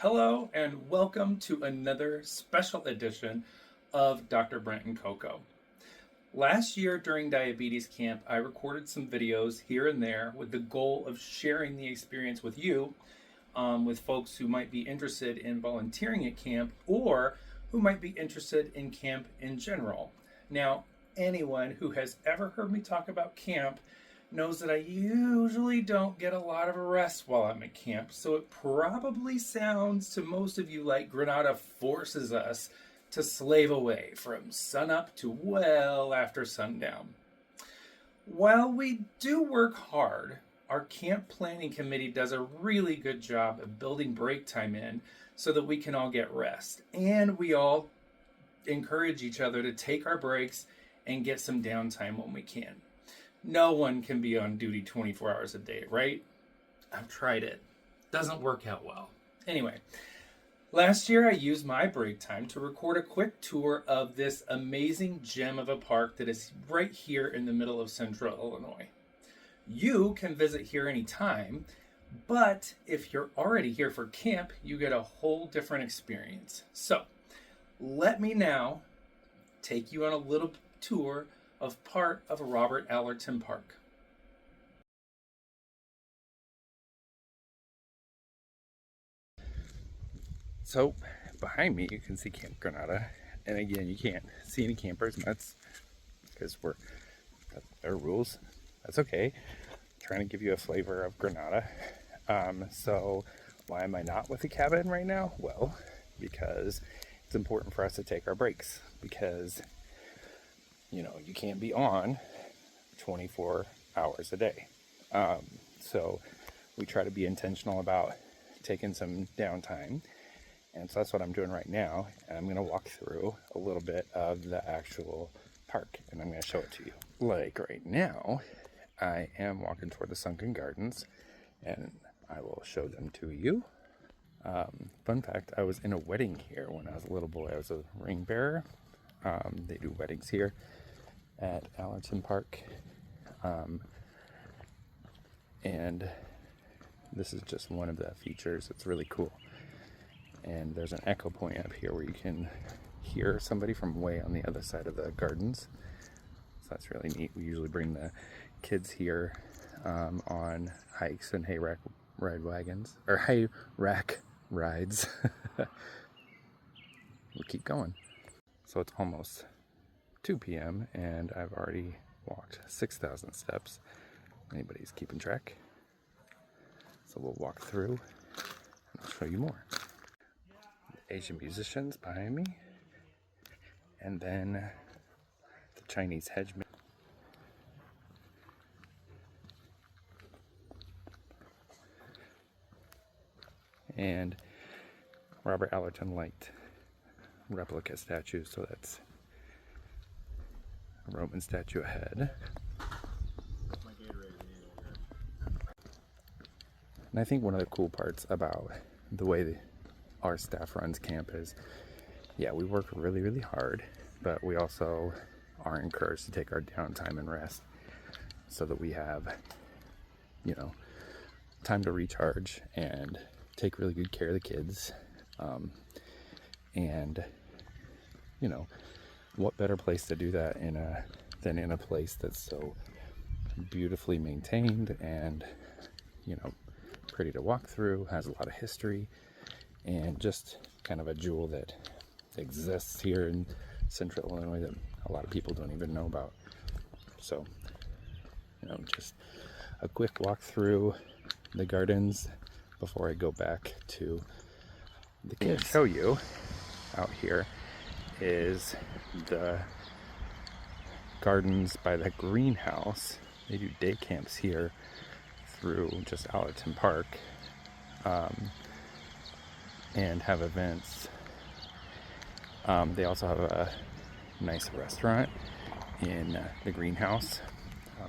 Hello and welcome to another special edition of Dr. Brent and Coco. Last year during Diabetes Camp, I recorded some videos here and there with the goal of sharing the experience with you, with folks who might be interested in volunteering at camp or who might be interested in camp in general. Now, anyone who has ever heard me talk about camp knows that I usually don't get a lot of rest while I'm at camp, so it probably sounds to most of you like GranADA forces us to slave away from sunup to well after sundown. While we do work hard, our camp planning committee does a really good job of building break time in so that we can all get rest, and we all encourage each other to take our breaks and get some downtime when we can. No one can be on duty 24 hours a day, right? I've tried it. Doesn't work out well. Anyway, last year I used my break time to record a quick tour of this amazing gem of a park that is right here in the middle of central Illinois. You can visit here anytime, but if you're already here for camp, you get a whole different experience. So, let me now take you on a little tour of part of Allerton Park. So behind me you can see Camp GranADA, and again you can't see any campers, and that's because that's their rules. That's okay. I'm trying to give you a flavor of GranADA. So why am I not with the cabin right now? Well, because it's important for us to take our breaks, because you can't be on 24 hours a day. So we try to be intentional about taking some downtime. And so that's what I'm doing right now. And I'm going to walk through a little bit of the actual park, and I'm going to show it to you. Like right now, I am walking toward the Sunken Gardens, and I will show them to you. Fun fact, I was in a wedding here when I was a little boy. I was a ring bearer. They do weddings here at Allerton Park. And this is just one of the features. It's really cool. And there's an echo point up here where you can hear somebody from way on the other side of the gardens. So that's really neat. We usually bring the kids here on hikes and hay rack ride wagons, or hay rack rides. We'll keep going. So it's almost 2 p.m. and I've already walked 6,000 steps. Anybody's keeping track? So we'll walk through and I'll show you more. Asian musicians behind me, and then the Chinese hedgeman. And Robert Allerton Light replica statue, so that's a Roman statue ahead. And I think one of the cool parts about the way our staff runs camp is, yeah, we work really, really hard, but we also are encouraged to take our downtime and rest so that we have, time to recharge and take really good care of the kids. And what better place to do that than in a place that's so beautifully maintained and, pretty to walk through, has a lot of history, and just kind of a jewel that exists here in central Illinois that a lot of people don't even know about. So, just a quick walk through the gardens before I go back to the kids. Show you out here is the gardens by the greenhouse. They do day camps here through just Allerton Park, and have events. They also have a nice restaurant in the greenhouse.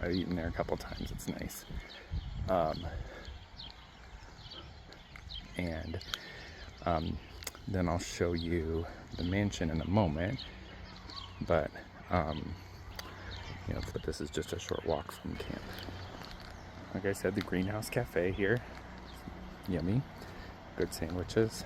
I've eaten there a couple times. It's nice. And then I'll show you the mansion in a moment, but this is just a short walk from camp. Like I said, the Greenhouse Cafe here, yummy. good sandwiches.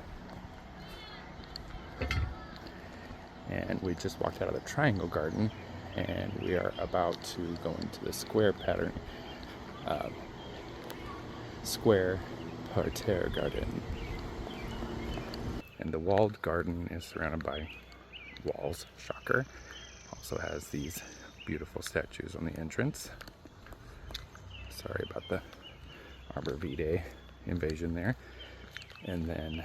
And we just walked out of the triangle garden, and we are about to go into the square pattern, square parterre garden. And the walled garden is surrounded by walls, shocker. Also has these beautiful statues on the entrance. Sorry about the Arbor Vitae invasion there. And then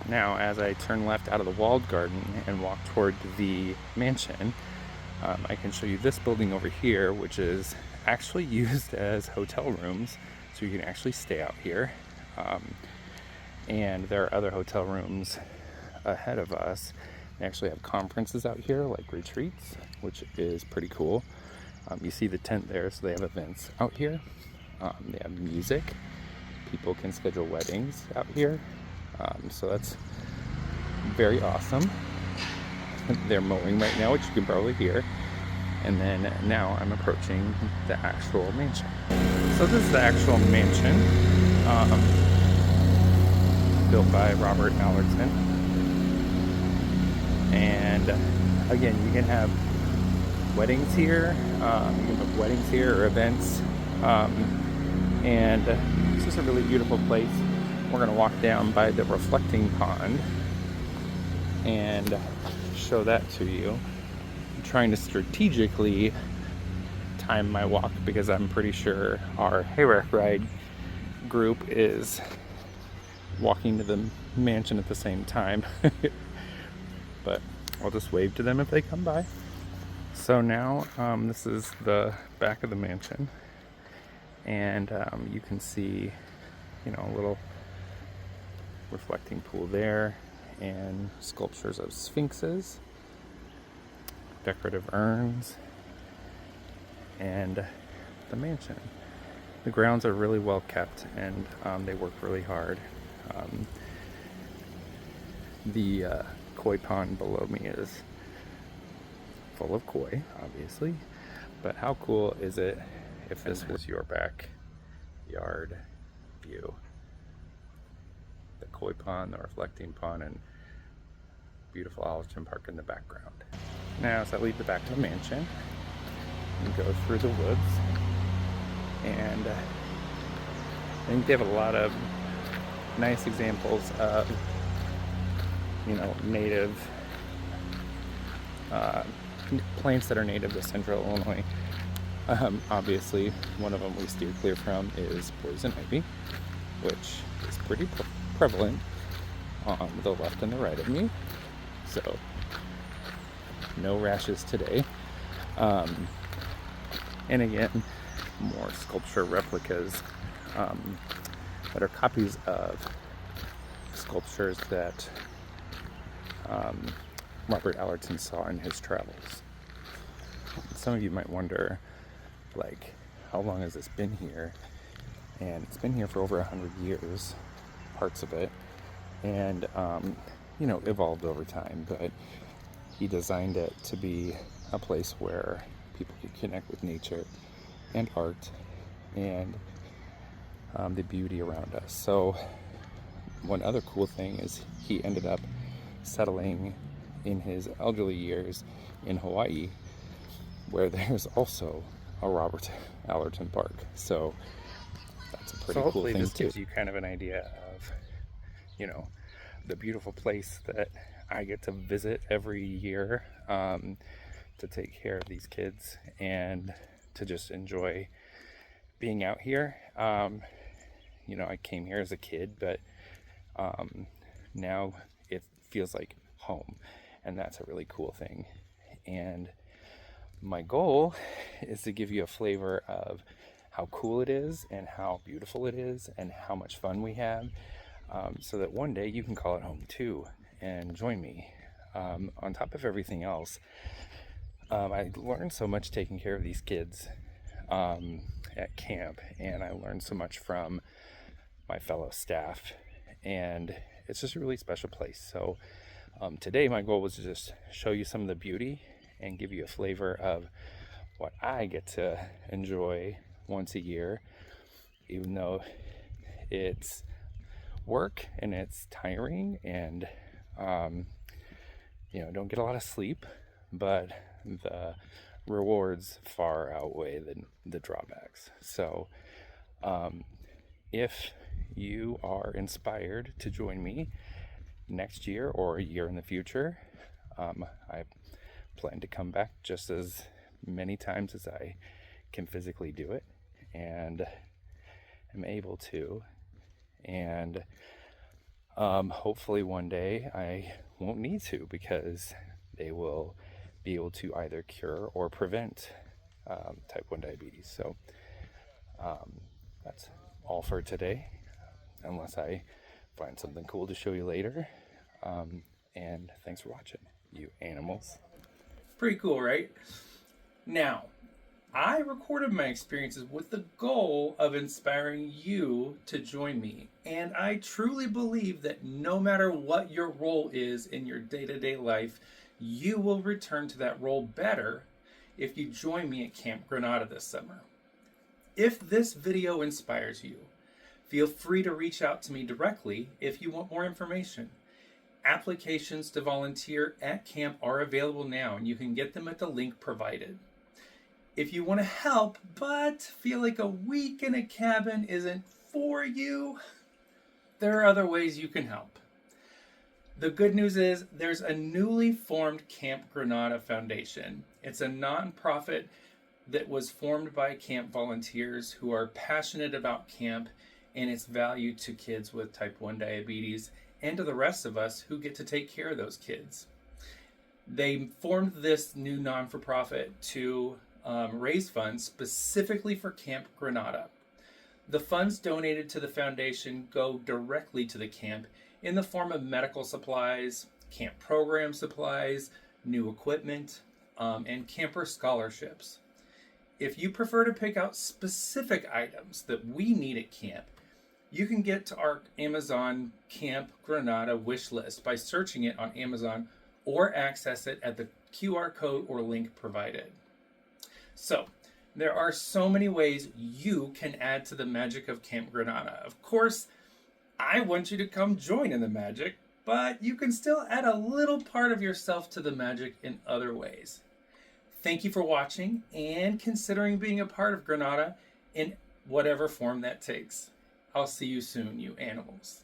now as I turn left out of the walled garden and walk toward the mansion, I can show you this building over here, which is actually used as hotel rooms, so you can actually stay out here. And there are other hotel rooms ahead of us. They actually have conferences out here, like retreats, which is pretty cool. You see the tent there, so they have events out here. They have music. People can schedule weddings out here. So that's very awesome. They're mowing right now, which you can probably hear. And then now I'm approaching the actual mansion. So this is the actual mansion, built by Robert Allerton. And again, you can have weddings here, or events. And this is a really beautiful place. We're going to walk down by the reflecting pond and show that to you. I'm trying to strategically time my walk because I'm pretty sure our hayrack ride group is walking to the mansion at the same time. But I'll just wave to them if they come by. So now this is the back of the mansion, and you can see, a little reflecting pool there, and sculptures of sphinxes, decorative urns, and the mansion. The grounds are really well kept, and they work really hard. The koi pond below me is full of koi, obviously, but how cool is it if this was your backyard view? The koi pond, the reflecting pond, and beautiful Allerton Park in the background. Now, as I leave the back of the mansion and go through the woods, and I think they have a lot of nice examples of, native plants that are native to central Illinois. Obviously, one of them we steer clear from is poison ivy, which is pretty prevalent on the left and the right of me. So, no rashes today. And again, more sculpture replicas that are copies of sculptures that Robert Allerton saw in his travels. Some of you might wonder, how long has this been here? And it's been here for over 100 years, parts of it, and evolved over time, but he designed it to be a place where people could connect with nature and art and the beauty around us. So one other cool thing is he ended up settling in his elderly years in Hawaii, where there's also a Robert Allerton Park. So that's a pretty cool thing. This gives you kind of an idea of, the beautiful place that I get to visit every year, to take care of these kids and to just enjoy being out here. I came here as a kid, but now it feels like home, and that's a really cool thing. And my goal is to give you a flavor of how cool it is and how beautiful it is and how much fun we have, so that one day you can call it home too and join me. On top of everything else, I learned so much taking care of these kids at camp, and I learned so much from my fellow staff, and it's just a really special place. So today my goal was to just show you some of the beauty and give you a flavor of what I get to enjoy once a year, even though it's work and it's tiring, and don't get a lot of sleep, but the rewards far outweigh the drawbacks. So if you are inspired to join me next year or a year in the future, I plan to come back just as many times as I can physically do it and am able to. And hopefully one day I won't need to, because they will be able to either cure or prevent type 1 diabetes. So that's all for today, unless I find something cool to show you later. And thanks for watching, you animals. Pretty cool, right? Now, I recorded my experiences with the goal of inspiring you to join me. And I truly believe that no matter what your role is in your day-to-day life, you will return to that role better if you join me at Camp GranADA this summer. If this video inspires you, feel free to reach out to me directly if you want more information. Applications to volunteer at camp are available now, and you can get them at the link provided. If you want to help but feel like a week in a cabin isn't for you, there are other ways you can help. The good news is there's a newly formed Camp GranADA Foundation. It's a nonprofit that was formed by camp volunteers who are passionate about camp and its value to kids with type 1 diabetes and to the rest of us who get to take care of those kids. They formed this new non-for-profit to raise funds specifically for Camp GranADA. The funds donated to the foundation go directly to the camp in the form of medical supplies, camp program supplies, new equipment, and camper scholarships. If you prefer to pick out specific items that we need at camp, you can get to our Amazon Camp GranADA wish list by searching it on Amazon or access it at the QR code or link provided. So, there are so many ways you can add to the magic of Camp GranADA. Of course, I want you to come join in the magic, but you can still add a little part of yourself to the magic in other ways. Thank you for watching and considering being a part of GranADA in whatever form that takes. I'll see you soon, you animals.